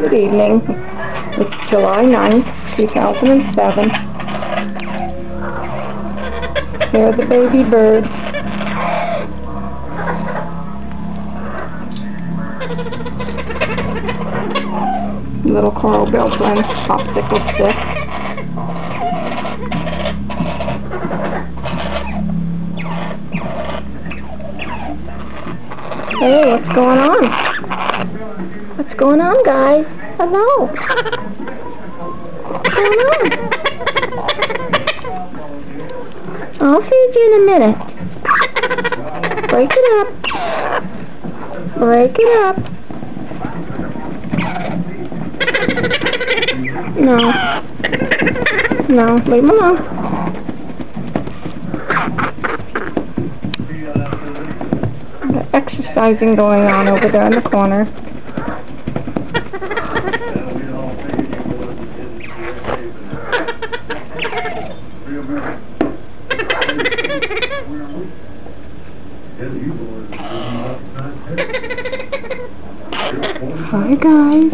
Good evening. It's July 9th, 2007. Here are the baby birds. Little coral bill twins, popsicle stick. Hey, what's going on? What's going on, guys? Hello. What's going on? I'll feed you in a minute. Break it up. Break it up. No. No, leave him alone. Got exercising going on over there in the corner. Hi guys.